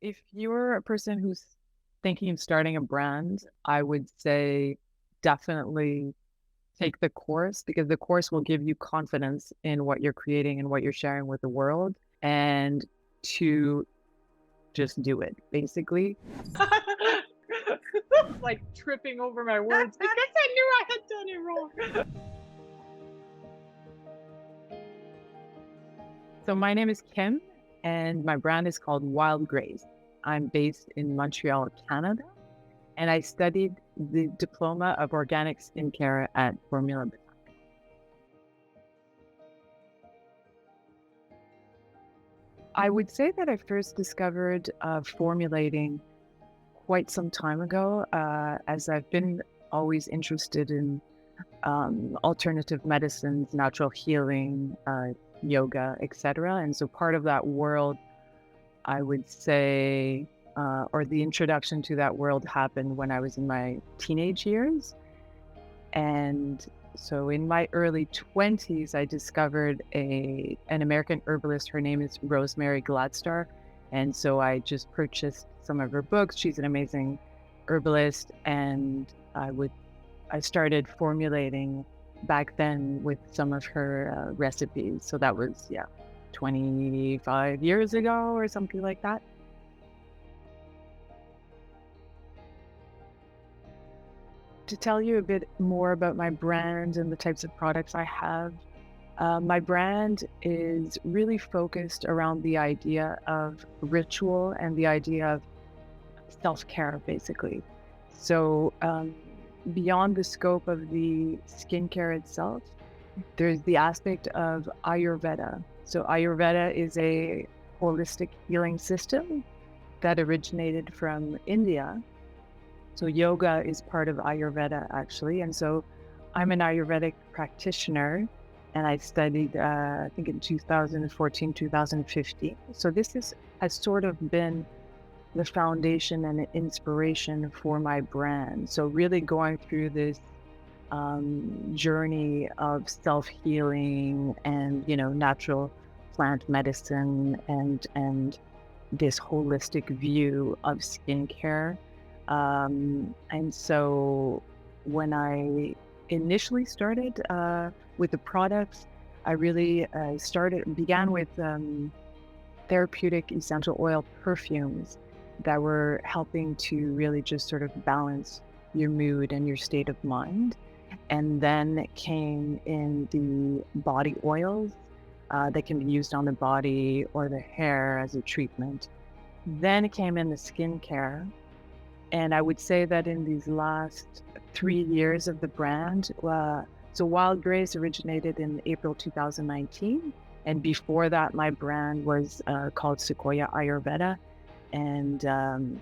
if you're a person who's thinking of starting a brand, I would say definitely take the course because the course will give you confidence in what you're creating and what you're sharing with the world and to just do it, basically. Like tripping over my words because I knew I had done it wrong. So my name is Kim and my brand is called Wild Grace. I'm based in Montreal, Canada, and I studied the diploma of organic skincare at Formula Botanica. I would say that I first discovered formulating quite some time ago, as I've been always interested in alternative medicines, natural healing, yoga, etc. And so part of that world, I would say, or the introduction to that world happened when I was in my teenage years. And so in my early 20s, I discovered an American herbalist. Her name is Rosemary Gladstar. And so I just purchased some of her books. She's an amazing herbalist. And I started formulating back then with some of her recipes. So that was, 25 years ago or something like that. To tell you a bit more about my brand and the types of products I have, my brand is really focused around the idea of ritual and the idea of self-care, basically. So, beyond the scope of the skincare itself, there's the aspect of Ayurveda. So, Ayurveda is a holistic healing system that originated from India. So yoga is part of Ayurveda, actually. And so I'm an Ayurvedic practitioner and I studied, I think in 2014, 2015. So has sort of been the foundation and inspiration for my brand. So really going through this journey of self-healing and, natural plant medicine and this holistic view of skincare. And so when I initially started with the products, I really began with therapeutic essential oil perfumes that were helping to really just sort of balance your mood and your state of mind. And then came in the body oils that can be used on the body or the hair as a treatment. Then it came in the skincare. And I would say that in these last 3 years of the brand, so Wild Grace originated in April 2019. And before that, my brand was called Sequoia Ayurveda. And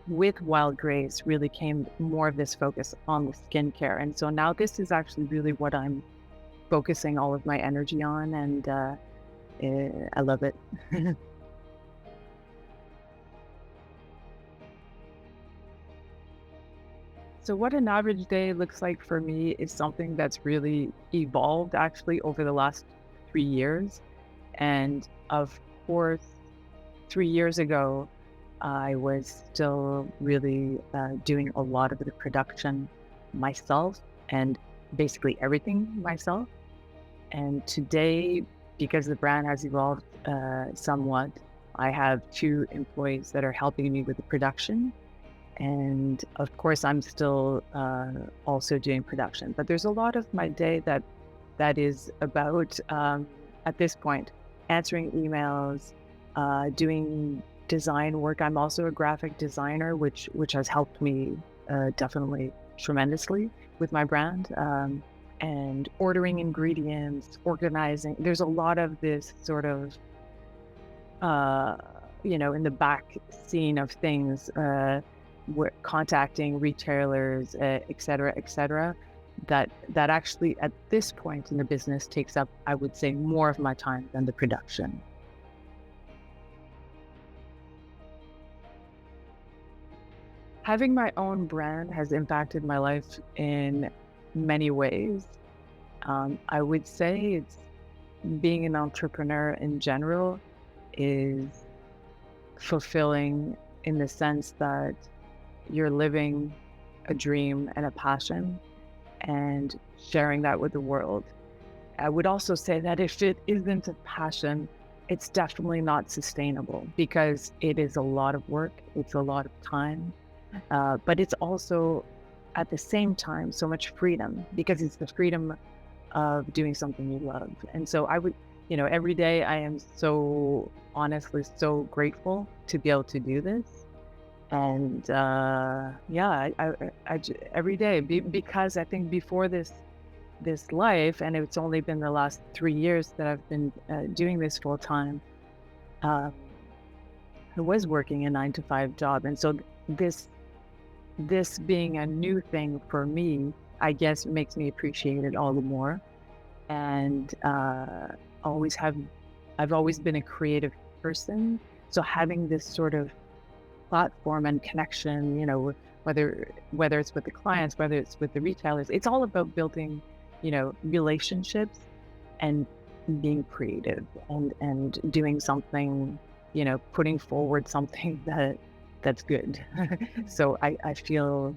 with Wild Grace really came more of this focus on the skincare. And so now this is actually really what I'm focusing all of my energy on. And I love it. So what an average day looks like for me is something that's really evolved actually over the last 3 years. And of course, 3 years ago, I was still really doing a lot of the production myself and basically everything myself. And today, because the brand has evolved somewhat, I have 2 employees that are helping me with the production. And of course, I'm still also doing production, but there's a lot of my day that is about, at this point, answering emails, doing design work. I'm also a graphic designer, which has helped me definitely tremendously with my brand, and ordering ingredients, organizing. There's a lot of this sort of, in the back scene of things. Contacting retailers, et cetera, that actually at this point in the business takes up, I would say, more of my time than the production. Having my own brand has impacted my life in many ways. I would say it's being an entrepreneur in general is fulfilling in the sense that you're living a dream and a passion and sharing that with the world. I would also say that if it isn't a passion, it's definitely not sustainable because it is a lot of work, it's a lot of time, but it's also at the same time so much freedom because it's the freedom of doing something you love. And so I would, every day I am so honestly so grateful to be able to do this. And yeah, every day because I think before this life, and it's only been the last 3 years that I've been doing this full time. Um, I was working a 9 to 5 job, and so this being a new thing for me, I guess, makes me appreciate it all the more. And always have, I've always been a creative person, so having this sort of platform and connection, whether it's with the clients, whether it's with the retailers, it's all about building, relationships and being creative and doing something, putting forward something that's good. So I feel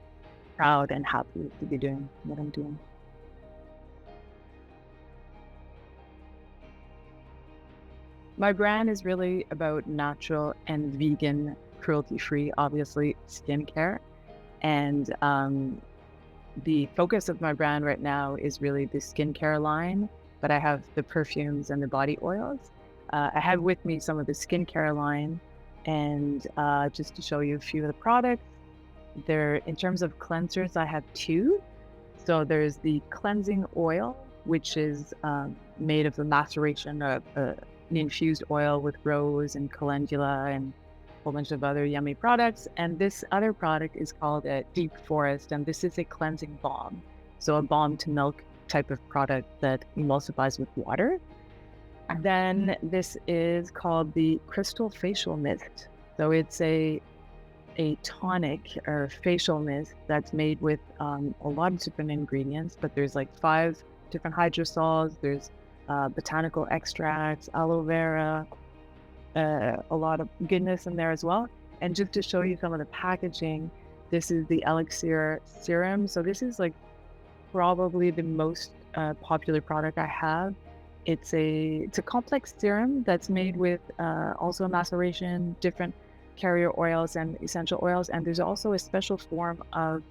proud and happy to be doing what I'm doing. My brand is really about natural and vegan, cruelty-free, obviously, skincare. And the focus of my brand right now is really the skincare line, but I have the perfumes and the body oils. I have with me some of the skincare line, and just to show you a few of the products. There, in terms of cleansers, I have two. So there's the cleansing oil, which is made of the maceration of an infused oil with rose and calendula and a whole bunch of other yummy products. And this other product is called a Deep Forest, and this is a cleansing balm. So a balm to milk type of product that emulsifies with water. And then this is called the Crystal Facial Mist. So it's a tonic or facial mist that's made with a lot of different ingredients, but there's like 5 different hydrosols, there's botanical extracts, aloe vera, a lot of goodness in there as well. And just to show you some of the packaging, this is the elixir serum. So this is like probably the most popular product I have. It's a complex serum that's made with also a maceration, different carrier oils and essential oils, and there's also a special form of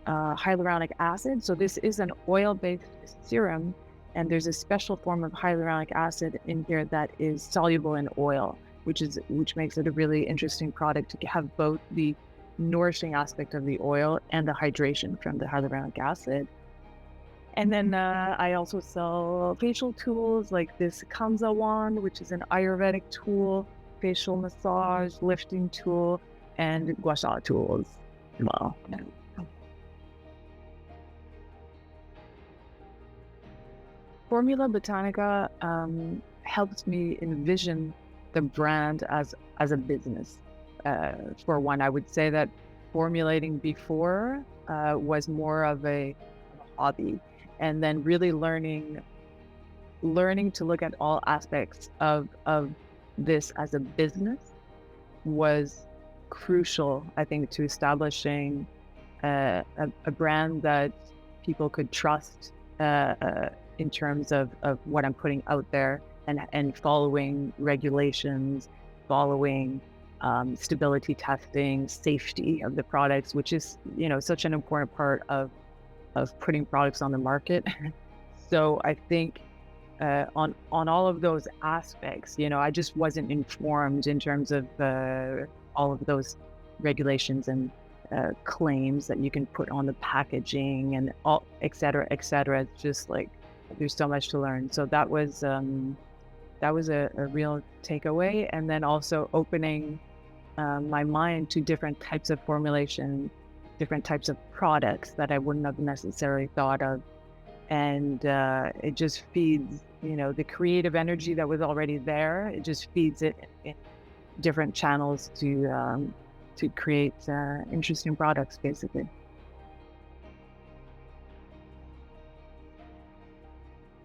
hyaluronic acid. So this is an oil-based serum, and there's a special form of hyaluronic acid in here that is soluble in oil, which makes it a really interesting product to have both the nourishing aspect of the oil and the hydration from the hyaluronic acid. And then I also sell facial tools like this Kanza wand, which is an Ayurvedic tool, facial massage, lifting tool, and gua sha tools as well. Formula Botanica helps me envision the brand as a business. For one, I would say that formulating before was more of a hobby, and then really learning to look at all aspects of this as a business was crucial, I think, to establishing a brand that people could trust in terms of what I'm putting out there, and following regulations, following stability testing, safety of the products, which is, such an important part of putting products on the market. So I think on all of those aspects, I just wasn't informed in terms of all of those regulations and claims that you can put on the packaging and all, et cetera, et cetera. It's just like there's so much to learn. So that was a real takeaway, and then also opening my mind to different types of formulation, different types of products that I wouldn't have necessarily thought of. And it just feeds, the creative energy that was already there. It just feeds it in different channels to create interesting products, basically.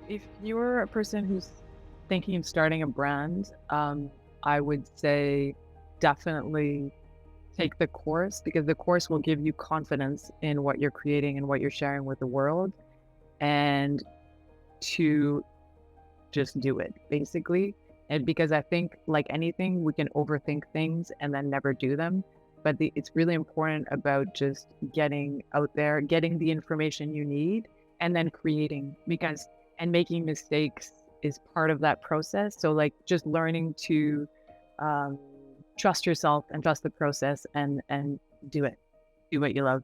If you're a person who's thinking of starting a brand, I would say definitely take the course, because the course will give you confidence in what you're creating and what you're sharing with the world, and to just do it basically. And because I think, like anything, we can overthink things and then never do them. But it's really important about just getting out there, getting the information you need, and then creating, because and making mistakes is part of that process. So like just learning to um, trust yourself and trust the process, and do it, do what you love.